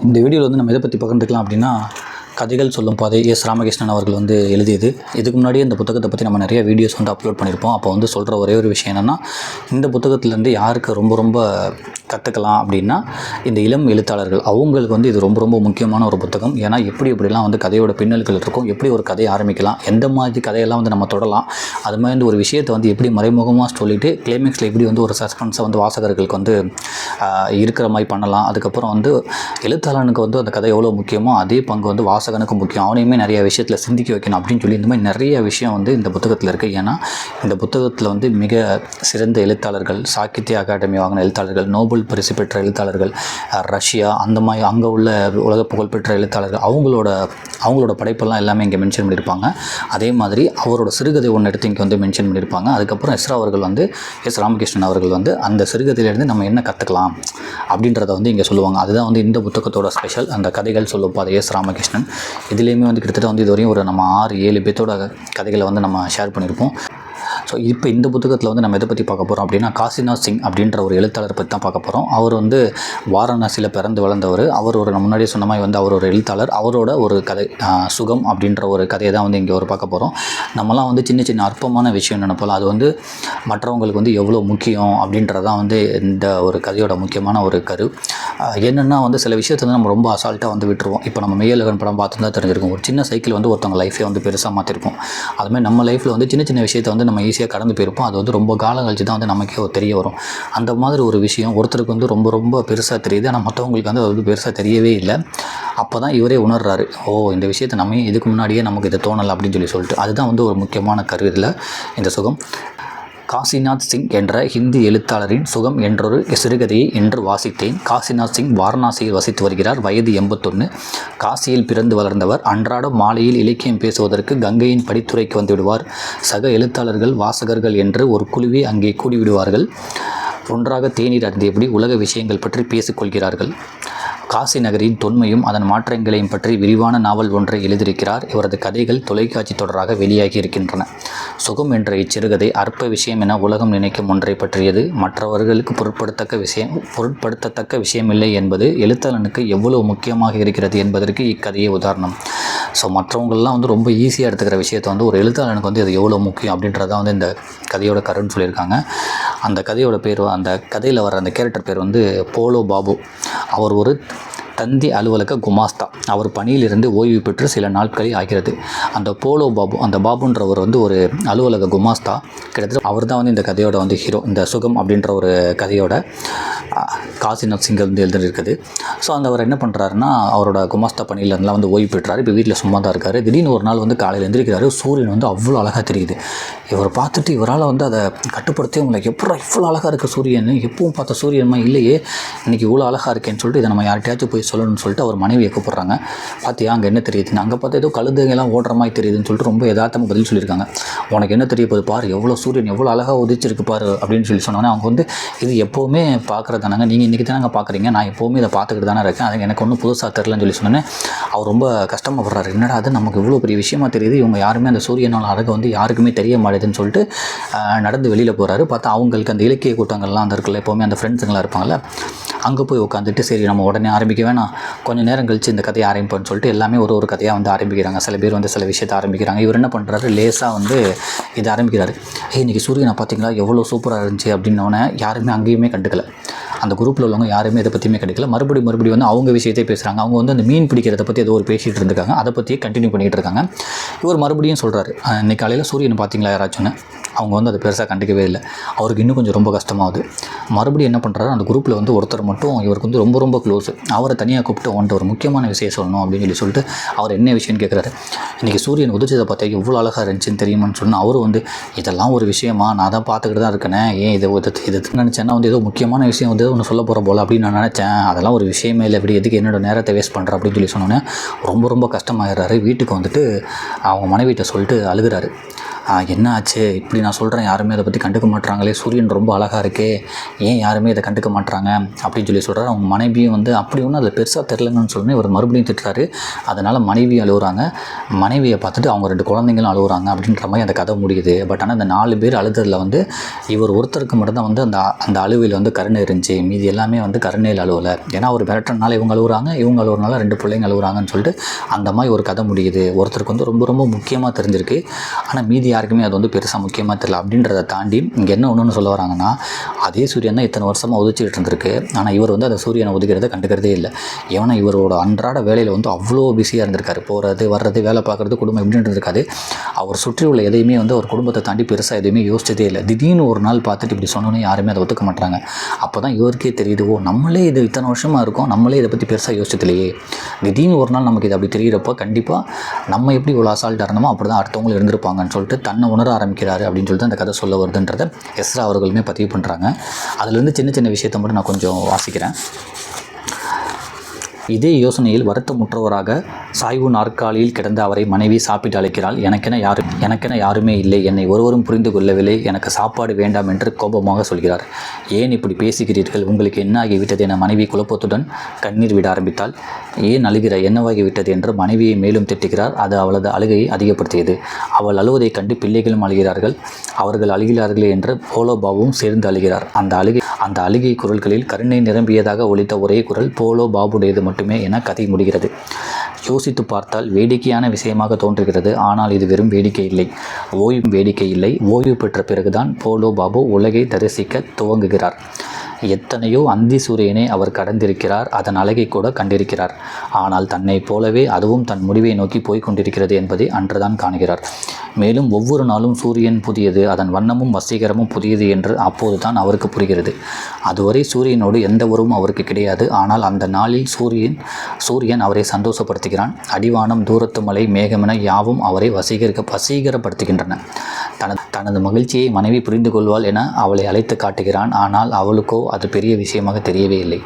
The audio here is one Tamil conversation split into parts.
இந்த வீடியோவில் வந்து நம்ம எதை பற்றி பகிர்ந்துக்கலாம் அப்படின்னா, கதைகள் சொல்லும் பாதை எஸ். ராமகிருஷ்ணன் அவர்கள் வந்து எழுதியது. இதுக்கு முன்னாடியே இந்த புத்தகத்தை பற்றி நம்ம நிறைய வீடியோஸ் வந்து அப்லோட் பண்ணியிருப்போம். அப்போ வந்து சொல்கிற ஒரே ஒரு விஷயம் என்னென்னா, இந்த புத்தகத்துலேருந்து யாருக்கு ரொம்ப கற்றுக்கலாம் அப்படின்னா, இந்த இளம் எழுத்தாளர்கள் அவங்களுக்கு வந்து இது ரொம்ப முக்கியமான ஒரு புத்தகம். ஏன்னா எப்படிலாம் வந்து கதையோட பின்னல்கள் இருக்கும், எப்படி ஒரு கதையை ஆரம்பிக்கலாம், எந்த மாதிரி கதையெல்லாம் வந்து நம்ம தொடலாம், அது மாதிரி ஒரு விஷயத்தை வந்து எப்படி மறைமுகமாக சொல்லிவிட்டு கிளைமேக்ஸில் எப்படி வந்து ஒரு சஸ்பென்ஸை வந்து வாசகர்களுக்கு வந்து இருக்கிற மாதிரி பண்ணலாம். அதுக்கப்புறம் வந்து எழுத்தாளனுக்கு வந்து அந்த கதை எவ்வளோ முக்கியமோ அதே பங்கு வந்து வாசகனுக்கு முக்கியம், அவனையுமே நிறைய விஷயத்தில் சிந்திக்க வைக்கணும் அப்படின்னு சொல்லி இந்த மாதிரி நிறைய விஷயம் வந்து இந்த புத்தகத்தில் இருக்குது. ஏன்னா இந்த புத்தகத்தில் வந்து மிக சிறந்த எழுத்தாளர்கள், சாகித்ய அகாடமி வாங்கின எழுத்தாளர்கள், நோபல் பரிசு பெற்ற எழுத்தாளர்கள், ரஷ்யா அந்த மாதிரி அங்கே உள்ள உலக புகழ்பெற்ற எழுத்தாளர்கள் அவங்களோட படைப்பெல்லாம் எல்லாமே இங்கே மென்ஷன் பண்ணியிருப்பாங்க. அதே மாதிரி அவரோட சிறுகதை ஒன்று எடுத்து இங்கே வந்து மென்ஷன் பண்ணியிருப்பாங்க. அதுக்கப்புறம் எஸ். ராமகிருஷ்ணன் அவர்கள் வந்து அந்த சிறுகதையிலேருந்து நம்ம என்ன கற்றுக்கலாம் அப்படின்றத வந்து இங்கே சொல்லுவாங்க. அதுதான் வந்து இந்த புத்தகத்தோட ஸ்பெஷல். அந்த கதைகள் சொல்லும் பாதை எஸ். ராமகிருஷ்ணன். இதுலேயுமே வந்து கிட்டத்தட்ட வந்து இதுவரையும் ஒரு நம்ம 6-7 பேர்த்தோட கதைகளை வந்து நம்ம ஷேர் பண்ணியிருப்போம். ஸோ இப்போ இந்த புத்தகத்தில் வந்து நம்ம எதை பற்றி பார்க்க போகிறோம் அப்படின்னா, காசிநாத் சிங் அப்படின்ற ஒரு எழுத்தாளரை பற்றி தான் பார்க்க போகிறோம். அவர் வந்து வாரணாசியில் பிறந்து வளர்ந்தவர். அவர் ஒரு முன்னாடியே சொன்ன மாதிரி வந்து அவர் ஒரு எழுத்தாளர். அவரோட ஒரு கதை சுகம் அப்படின்ற ஒரு கதையை தான் வந்து இங்கே ஒரு பார்க்க போகிறோம். நம்மலாம் வந்து சின்ன அற்பமான விஷயம் நினைப்போம், அது வந்து மற்றவங்களுக்கு வந்து எவ்வளோ முக்கியம் அப்படின்றதான் வந்து இந்த ஒரு கதையோட முக்கியமான ஒரு கரு. என்னென்னா வந்து சில விஷயத்தை வந்து நம்ம ரொம்ப அசால்ட்டாக வந்து விட்டுருவோம். இப்போ நம்ம மெய்யழகன் படம் பார்த்துருந்தா தெரிஞ்சிருக்கும், ஒரு சின்ன சைக்கிள் வந்து ஒருத்தவங்க லைஃபே வந்து பெருசாக மாற்றிருக்கும். அதுமாதிரி நம்ம லைஃப்பில் வந்து சின்ன விஷயத்தை வந்து நம்ம ஈஸியாக கடந்து போயிருப்போம். அது வந்து ரொம்ப காலம் கழிச்சு தான் வந்து நமக்கே தெரிய வரும். அந்த மாதிரி ஒரு விஷயம் ஒருத்தருக்கு வந்து ரொம்ப பெருசாக தெரியுது, ஆனால் மற்றவங்களுக்கு வந்து அது வந்து பெருசாக தெரியவே இல்லை. அப்போ தான் இவரே உணர்றாரு, இந்த விஷயத்தை நம்ம இதுக்கு முன்னாடியே நமக்கு இது தோணலை அப்படின்னு சொல்லிட்டு. அதுதான் வந்து ஒரு முக்கியமான கரு இதில் இந்த சுகம். காசிநாத் சிங் என்ற ஹிந்தி எழுத்தாளரின் சுகம் என்றொரு சிறுகதையை இன்று வாசித்தேன். காசிநாத் சிங் வாரணாசியில் வசித்து வருகிறார். வயது 81. காசியில் பிறந்து வளர்ந்தவர். அன்றாடம் மாலையில் இலக்கியம் பேசுவதற்கு கங்கையின் படித்துறைக்கு வந்துவிடுவார். சக எழுத்தாளர்கள், வாசகர்கள் என்று ஒரு குழுவே அங்கே கூடிவிடுவார்கள். ஒன்றாக தேநீர் அருந்தியபடி உலக விஷயங்கள் பற்றி பேசிக்கொள்கிறார்கள். காசி நகரின் தொன்மையும் அதன் மாற்றங்களையும் பற்றி விரிவான நாவல் ஒன்றை எழுதியிருக்கிறார். இவரது கதைகள் தொலைக்காட்சி தொடராக வெளியாகி இருக்கின்றன. சுகம் என்ற இச்சிறுகதை அற்ப விஷயம் என உலகம் நினைக்கும் ஒன்றை பற்றியது. மற்றவர்களுக்கு பொருட்படுத்தத்தக்க விஷயமில்லை என்பது எழுத்தாளனுக்கு எவ்வளவு முக்கியமாக இருக்கிறது என்பதற்கு இக்கதையே உதாரணம். ஸோ மற்றவங்கள்லாம் வந்து ரொம்ப ஈஸியாக எடுத்துக்கிற விஷயத்தை வந்து ஒரு எழுத்தாளனுக்கு வந்து அது எவ்வளோ முக்கியம் அப்படின்றதான் வந்து இந்த கதையோட கருன்னு சொல்லியிருக்காங்க. அந்த கதையோட பேர், அந்த கதையில் வர அந்த கேரக்டர் பேர் வந்து போலோ பாபு. அவர் ஒரு தந்தி அலுவலக குமாஸ்தா. அவர் பணியிலிருந்து ஓய்வு பெற்று சில நாட்களே ஆகிறது. அந்த போலோ பாபு, அந்த பாபுன்றவர் வந்து ஒரு அலுவலக குமாஸ்தா. கிட்டத்தட்ட அவர் தான் வந்து இந்த கதையோட வந்து ஹீரோ. இந்த சுகம் அப்படின்ற ஒரு கதையோட காசிநாத் சிங் வந்து எழுதியிருக்குது. ஸோ அவர் என்ன பண்ணுறாருன்னா, அவரோட குமாஸ்தா பணியிலலாம் வந்து ஓய்வு பெற்றார். இப்போ வீட்டில் சும்மா தான் இருக்கார். திடீர்னு ஒரு நாள் வந்து காலையில் எழுந்திருக்கிறாரு. சூரியன் வந்து அவ்வளோ அழகாக தெரியுது. இவர் பார்த்துட்டு இவரால் வந்து அதை கட்டுப்படுத்தி உங்களுக்கு எப்போ இவ்வளோ அழகாக இருக்குது சூரியன், எப்பவும் பார்த்த சூரியன்மா இல்லையே, இன்றைக்கி இவ்வளோ அழகாக இருக்கேன்னு சொல்லிட்டு இதை நம்ம யார்கிட்டயாச்சும் போய் சொல்லணும்னு சொல்லிட்டு அவர் மனைவியை கூப்பிட்றாங்க. பார்த்தியா அங்கே என்ன தெரியுதுன்னு. அங்கே பார்த்தா ஏதோ கழுதைங்கெல்லாம் ஓடுற மாதிரி தெரியுதுன்னு சொல்லிட்டு ரொம்ப யதார்த்தமாக பதில் சொல்லியிருக்காங்க. உனக்கு என்ன தெரிய போது பாரு, எவ்வளோ சூரியன் எவ்வளோ அழகாக உதிச்சிருக்கு பாரு அப்படின்னு சொன்னோன்னே அவங்க வந்து, இது எப்போவுமே பார்க்குறதானாங்க, நீங்கள் இன்றைக்கி தானே பார்க்குறீங்க, நான் எப்போவுமே இதை பார்த்துக்கிட்டு தானே இருக்கேன், அது எனக்கு ஒன்றும் புதுசாக தெரிலன்னு சொன்னோன்னே அவர் ரொம்ப கஷ்டமாகப்படுறாரு. என்னடா அது நமக்கு இவ்வளோ பெரிய விஷயமா தெரியுது, இவங்க யாருமே அந்த சூரியனோட அழகை வந்து யாருக்குமே தெரிய மாட்டேதுன்னு சொல்லிட்டு நடந்து வெளியில் போகிறாரு. பார்த்தா அவங்களுக்கு அந்த இலக்கிய கூட்டங்கள்லாம் அந்த இருக்குல்ல, எப்போவுமே அந்த ஃப்ரெண்ட்ஸுங்களாம் இருப்பாங்கள்ல, அங்கே போய் உட்காந்துட்டு சரி நம்ம உடனே ஆரம்பிக்க வேணாம், கொஞ்சம் நேரம் கழித்து இந்த கதையை ஆரம்பிப்போன்னு சொல்லிட்டு எல்லாமே ஒரு கதையாக வந்து ஆரம்பிக்கிறாங்க. சில பேர் வந்து சில விஷயத்தை ஆரம்பிக்கிறாங்க. இவர் என்ன பண்ணுறாரு, லேசாக வந்து இதை ஆரம்பிக்கிறாரு. இன்றைக்கி சூரியனை பார்த்தீங்களா எவ்வளோ சூப்பராக இருந்துச்சு அப்படின்னோடனே யாருமே அங்கேயுமே கண்டுக்கலை. அந்த குரூப்பில் உள்ளவங்க யாருமே இதை பற்றியுமே கிடைக்கல. மறுபடியும் வந்து அவங்க விஷயத்தையே பேசுகிறாங்க. அவங்க வந்து அந்த மீன் பிடிக்கிறத பற்றி ஏதோ ஒரு பேசிகிட்டு இருந்திருக்காங்க, அதை பற்றியே கண்டினியூ பண்ணிகிட்டு இருக்காங்க. இவர் மறுபடியும் சொல்கிறாரு, இன்றைக்கி காலையில் சூரியனை பார்த்தீங்களா யாராச்சும்னு. அவங்க வந்து அதை பெருசாக கண்டுக்கவே இல்லை. அவருக்கு இன்னும் கொஞ்சம் ரொம்ப கஷ்டமாகுது. மறுபடியும் என்ன பண்ணுறாரு, அந்த குரூப்பில் வந்து ஒருத்தர் மட்டும் இவருக்கு வந்து ரொம்ப க்ளோஸு. அவரை தனியாக கூப்பிட்டு அவன்ட்டு ஒரு முக்கியமான விஷயம் சொல்லணும் அப்படின்னு சொல்லிட்டு அவர் என்ன விஷயம்னு கேட்குறாரு. இன்றைக்கி சூரியன் உதிச்சதை பார்த்தா எவ்வளோ அழகாக இருந்துச்சுன்னு தெரியுமான்னு சொன்னால் அவர் வந்து, இதெல்லாம் ஒரு விஷயமா, நான் தான் பார்த்துக்கிட்டு தான் இருக்கேனே, ஏன் இதை நினச்சேன்னா வந்து ஏதோ முக்கியமான விஷயம் வந்து ஒன்று சொல்ல போகிற போல் அப்படின்னு நான் நினச்சேன், அதெல்லாம் ஒரு விஷயமே இல்லை, இப்படி எதுக்கு என்னோட நேரத்தை வேஸ்ட் பண்ணுறேன் அப்படின்னு சொன்னோன்னே ரொம்ப கஷ்டமாயிடுறாரு. வீட்டுக்கு வந்துட்டு அவங்க மனைவிட்ட சொல்லிட்டு அழுகிறாரு. என்ன ஆச்சு இப்படி நான் சொல்கிறேன், யாருமே அதை பற்றி கண்டுக்க மாட்றாங்களே, சூரியன் ரொம்ப அழகாக இருக்கே, ஏன் யாருமே இதை கண்டுக்க மாட்றாங்க அப்படின்னு சொல்லி சொல்கிறார். அவங்க மனைவியும் வந்து அப்படி ஒன்றும் அதில் பெருசாக தெரிலங்கன்னு சொல்லி இவர் மறுபடியும் திட்டுறாரு. அதனால் மனைவி அழுகுறாங்க. மனைவியை பார்த்துட்டு அவங்க 2 குழந்தைங்களும் அழுகுறாங்க அப்படின்ற மாதிரி அந்த கதை முடியுது. பட் ஆனால் இந்த 4 பேர் அழுததில் வந்து இவர் ஒருத்தருக்கு மட்டும்தான் வந்து அந்த அழுவையில் வந்து கருணை இருந்துச்சு, மீதி எல்லாமே வந்து கருணையில் அழுவலை. ஏன்னா ஒரு மிரட்டனால இவங்க அழுகுறாங்க, இவங்க அழுகுறனால 2 பிள்ளைங்க அழுகுறாங்கன்னு சொல்லிட்டு அந்த மாதிரி ஒரு கதை முடியுது. ஒருத்தருக்கு வந்து ரொம்ப ரொம்ப முக்கியமாக தெரிஞ்சிருக்கு, ஆனால் மீதி யாருக்குமே அது வந்து பெருசாக முக்கியமாக தெரியல. அப்படின்றத தாண்டி இங்கே என்ன ஒன்றுன்னு சொல்ல வராங்கன்னா, அதே சூரியன் தான் இத்தனை வருஷமாக உதிச்சிக்கிட்டு இருந்திருக்கு, ஆனால் இவர் வந்து அந்த சூரியனை உதிக்கிறத கண்டுக்கிறதே இல்லை. ஏன்னா இவரோட அன்றாட வேலையில் வந்து அவ்வளோ பிஸியாக இருந்திருக்காரு. போகிறது வர்றது, வேலை பார்க்குறது, குடும்பம் எப்படின்னு இருக்காது. அவர் சுற்றி உள்ள எதையுமே வந்து அவர் குடும்பத்தை தாண்டி பெருசாக எதுவுமே யோசிச்சதே இல்லை. திடீர்னு ஒரு நாள் பார்த்துட்டு இப்படி சொன்னோன்னே யாருமே அதை ஒத்துக்க மாட்டாங்க. அப்போ தான் இவருக்கே தெரியுது, ஓ நம்மளே இது இத்தனை வருஷமாக இருக்கோம், நம்மளே இதை பற்றி பெருசாக யோசிச்சதில்லையே. திடீர்னு ஒரு நாள் நமக்கு இது அப்படி தெரிகிறப்போ கண்டிப்பாக நம்ம எப்படி இவ்வளோ அசால்ட்டாக இருந்தோமோ அப்படி தான் அடுத்தவங்களும் இருந்திருப்பாங்கன்னு சொல்லிட்டு தன்னை உணர ஆரம்பிக்கிறாரு அப்படின்னு சொல்லிட்டு அந்த கதை சொல்ல வருதுன்றதை எஸ்ரா அவர்களுமே பதிவு பண்ணுறாங்க. அதுலேருந்து சின்ன சின்ன விஷயத்தை மட்டும் நான் கொஞ்சம் வாசிக்கிறேன். இதே யோசனையில் வருத்தமுற்றவராக சாய்வு நாற்காலியில் கிடந்த அவரை மனைவி சாப்பிட்டு அழைக்கிறாள். எனக்கென யாருமே இல்லை, என்னை ஒருவரும் புரிந்து கொள்ளவில்லை, எனக்கு சாப்பாடு வேண்டாம் என்று கோபமாக சொல்கிறார். ஏன் இப்படி பேசுகிறீர்கள், உங்களுக்கு என்ன ஆகிவிட்டது என மனைவி குழப்பத்துடன் கண்ணீர் விட ஆரம்பித்தாள். ஏன் அழுகிற, என்னவாகிவிட்டது என்று மனைவியை மேலும் திட்டுகிறார். அது அவளது அழுகையை அதிகப்படுத்தியது. அவள் அழுவதைக் கண்டு பிள்ளைகளும் அழுகிறார்கள். அவர்கள் அழுகிறார்களே என்று போலோ பாபுவும் சேர்ந்து அழுகிறார். அந்த அழுகை குரல்களில் கருணை நிரம்பியதாக ஒலித்த ஒரே குரல் போலோ பாபுடையது மட்டுமே என கதை முடிகிறது. யோசித்து பார்த்தால் வேடிக்கையான விஷயமாக தோன்றுகிறது. ஆனால் இது வெறும் வேடிக்கை இல்லை, வேடிக்கை இல்லை. ஓய்வு பெற்ற பிறகுதான் போலோ பாபு உலகை தரிசிக்க துவங்குகிறார். எத்தனையோ அந்தி சூரியனை அவர் கடந்திருக்கிறார், அதன் அழகை கூட கண்டிருக்கிறார். ஆனால் தன்னைப் போலவே அதுவும் தன் முடிவை நோக்கி போய்க் கொண்டிருக்கிறது என்பதை அன்றுதான் காணுகிறார். மேலும் ஒவ்வொரு நாளும் சூரியன் புதியது, அதன் வண்ணமும் வசீகரமும் புதியது என்று அப்போது தான் அவருக்கு புரிகிறது. அதுவரை சூரியனோடு எந்த உறவும் அவருக்கு கிடையாது. ஆனால் அந்த நாளில் சூரியன் அவரை சந்தோஷப்படுத்துகிறான். அடிவானம், தூரத்து மலை, மேகமென யாவும் அவரை வசீகரப்படுத்துகின்றன. தனது மகிழ்ச்சியை மனைவி புரிந்து கொள்வாள் என அவளை அழைத்து காட்டுகிறான். ஆனால் அவளுக்கோ அது பெரிய விஷயமாக தெரியவே இல்லை.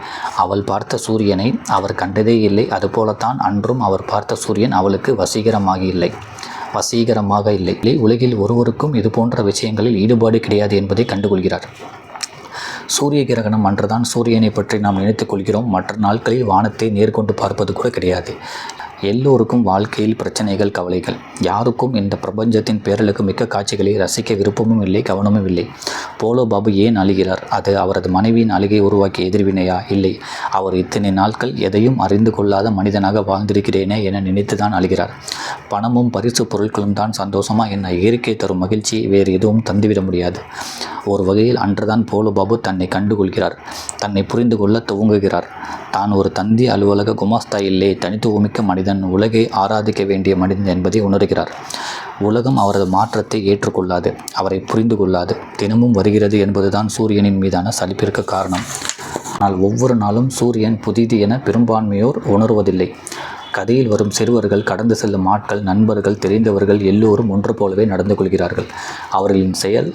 அவள் பார்த்த சூரியனை அவர் கண்டதே இல்லை. அதுபோலத்தான் அன்றும் அவர் பார்த்த சூரியன் அவளுக்கு வசீகரமாக இல்லை. உலகில் ஒருவருக்கும் இது போன்ற விஷயங்களில் ஈடுபாடு கிடையாது என்பதை கண்டுகொள்கிறார். சூரிய கிரகணம் அன்றுதான் சூரியனை பற்றி நாம் நினைத்துக் கொள்கிறோம். மற்ற நாட்களில் வானத்தை நேர்கொண்டு பார்ப்பது கூட கிடையாது. எல்லோருக்கும் வாழ்க்கையில் பிரச்சனைகள், கவலைகள். யாருக்கும் இந்த பிரபஞ்சத்தின் பேரலுக்கு மிக்க காட்சிகளை ரசிக்க விருப்பமும் இல்லை, கவனமும் இல்லை. போலோ பாபு ஏன் அழுகிறார்? அது அவரது மனைவியின் அழுகை உருவாக்கிய எதிர்வினையா? இல்லை, அவர் இத்தனை நாட்கள் எதையும் அறிந்து கொள்ளாத மனிதனாக வாழ்ந்திருக்கிறேனே என நினைத்துதான் அழுகிறார். பணமும் பரிசு பொருட்களும் தான் சந்தோஷமா என்ன? இயற்கை தரும் மகிழ்ச்சி வேறு எதுவும் தந்துவிட முடியாது. ஒரு வகையில் அன்றுதான் போலோ பாபு தன்னை கண்டுகொள்கிறார், தன்னை புரிந்து கொள்ள துவங்குகிறார். தான் ஒரு தந்தி அலுவலக குமாஸ்தா இல்லை, தனித்துவமிக்க மனிதன், உலகை ஆராதிக்க வேண்டிய மனிதன் என்பதை உணர்கிறார். உலகம் அவரது மாற்றத்தை ஏற்றுக்கொள்ளாது, அவரை புரிந்து கொள்ளாது. தினமும் வருகிறது என்பதுதான் சூரியனின் மீதான சலிப்பிற்கு காரணம். ஆனால் ஒவ்வொரு நாளும் சூரியன் புதிது என பெரும்பான்மையோர் உணர்வதில்லை. கதையில் வரும் சிறுவர்கள், கடந்து செல்லும் ஆட்கள், நண்பர்கள், தெரிந்தவர்கள் எல்லோரும் ஒன்று போலவே நடந்து கொள்கிறார்கள். அவர்களின் செயல்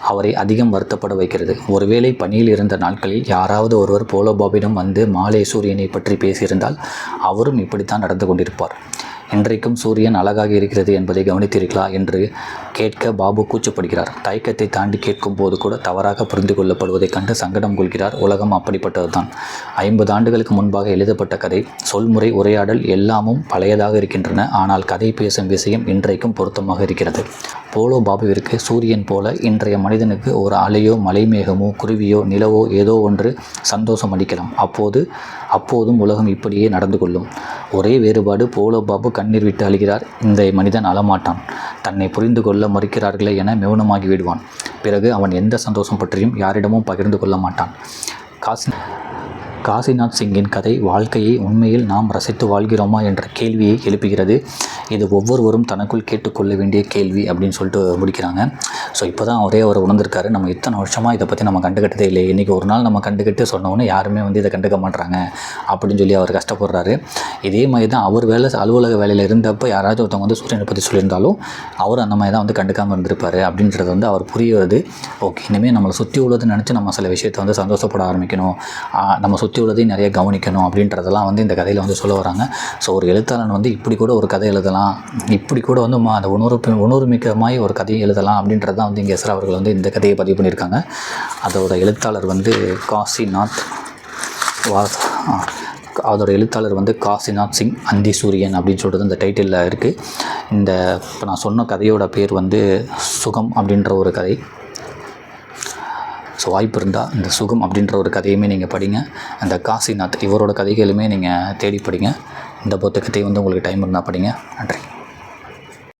அவரை அதிகம் வருத்தப்பட வைக்கிறது. ஒருவேளை பணியில் இருந்த நாட்களில் யாராவது ஒருவர் போலோ பாபிடம் வந்து மாலை சூரியனை பற்றி பேசியிருந்தால் அவரும் இப்படித்தான் நடந்து கொண்டிருப்பார். இன்றைக்கும் சூரியன் அழகாக இருக்கிறது என்பதை கவனித்தீர்களா என்று கேட்க பாபு கூச்சப்படுகிறார். தயக்கத்தை தாண்டி கேட்கும் போது கூட தவறாக புரிந்து கொள்ளப்படுவதைக் கண்டு சங்கடம் கொள்கிறார். உலகம் அப்படிப்பட்டதுதான். 50 ஆண்டுகளுக்கு முன்பாக எழுதப்பட்ட கதை, சொல்முறை, உரையாடல் எல்லாமும் பழையதாக இருக்கின்றன. ஆனால் கதை பேசும் விஷயம் இன்றைக்கும் பொருத்தமாக இருக்கிறது. போலோ பாபுவிற்கு சூரியன் போல இன்றைய மனிதனுக்கு ஒரு அலையோ, மலைமேகமோ, குருவியோ, நிலவோ ஏதோ ஒன்று சந்தோஷம் அளிக்கலாம். அப்போதும் உலகம் இப்படியே நடந்து கொள்ளும். ஒரே வேறுபாடு, போலோ பாபு கண்ணீர் விட்டு அழுகிறார். இந்த மனிதன் அழமாட்டான். தன்னை புரிந்து கொள்ள மறுக்கிறார்களே என மௌனமாகி விடுவான். பிறகு அவன் எந்த சந்தோஷம் பற்றியும் யாரிடமும் பகிர்ந்து கொள்ள மாட்டான். காசிநாத் சிங்கின் கதை வாழ்க்கையை உண்மையில் நாம் ரசித்து வாழ்கிறோமா என்ற கேள்வியை எழுப்புகிறது. இது ஒவ்வொருவரும் தனக்குள் கேட்டுக்கொள்ள வேண்டிய கேள்வி அப்படின்னு சொல்லிட்டு முடிக்கிறாங்க. ஸோ இப்போ தான் அவர் உணர்ந்திருக்காரு, நம்ம இத்தனை வருஷமாக இதை பற்றி நம்ம கண்டுக்கிட்டதே இல்லை, இன்றைக்கி ஒரு நாள் நம்ம கண்டுக்கிட்டு சொன்னோன்னே யாருமே இதை கண்டுக்க மாட்டுறாங்க அப்படின்னு சொல்லி அவர் கஷ்டப்படுறாரு. இதே மாதிரி தான் அவர் அலுவலக வேலையில் இருந்தப்போ யாராவது ஒருத்தவங்க சூரியனை பற்றி சொல்லியிருந்தாலும் அவர் அந்த மாதிரி தான் கண்டுக்காமல் இருந்திருப்பார் அப்படின்றது அவர் புரிய வருது. ஓகே, இனிமேல் நம்மளை சுற்றி உள்ளதுன்னு நினச்சி நம்ம சில விஷயத்தை சந்தோஷப்பட ஆரம்பிக்கணும். நம்ம சுற்றி உள்ளதையும் நிறைய கவனிக்கணும் அப்படின்றதெல்லாம் வந்து இந்த கதையில் வந்து சொல்ல வராங்க. ஸோ ஒரு எழுத்தாளன் வந்து இப்படி கூட ஒரு கதை எழுதலாம், இப்படி கூட வந்து அந்த உணர்வுமிக்கமாய் ஒரு கதையை எழுதலாம் அப்படின்றது தான் வந்து இங்கே எஸ்ரா அவர்கள் வந்து இந்த கதையை பதிவு பண்ணியிருக்காங்க. அதோட எழுத்தாளர் வந்து காசிநாத் சிங் அந்தி சூரியன் அப்படின்னு சொல்கிறது இந்த டைட்டிலில் இருக்குது. இப்போ நான் சொன்ன கதையோட பேர் வந்து சுகம் அப்படின்ற ஒரு கதை. ஸோ வாய்ப்பு இருந்தால் இந்த சுகம் அப்படின்ற ஒரு கதையுமே நீங்கள் படிங்க. அந்த காசிநாத் இவரோட கதைகளுமே நீங்கள் தேடி படிங்க. இந்த புத்தகத்தை வந்து உங்களுக்கு டைம் இருந்தால் படிங்க. நன்றி.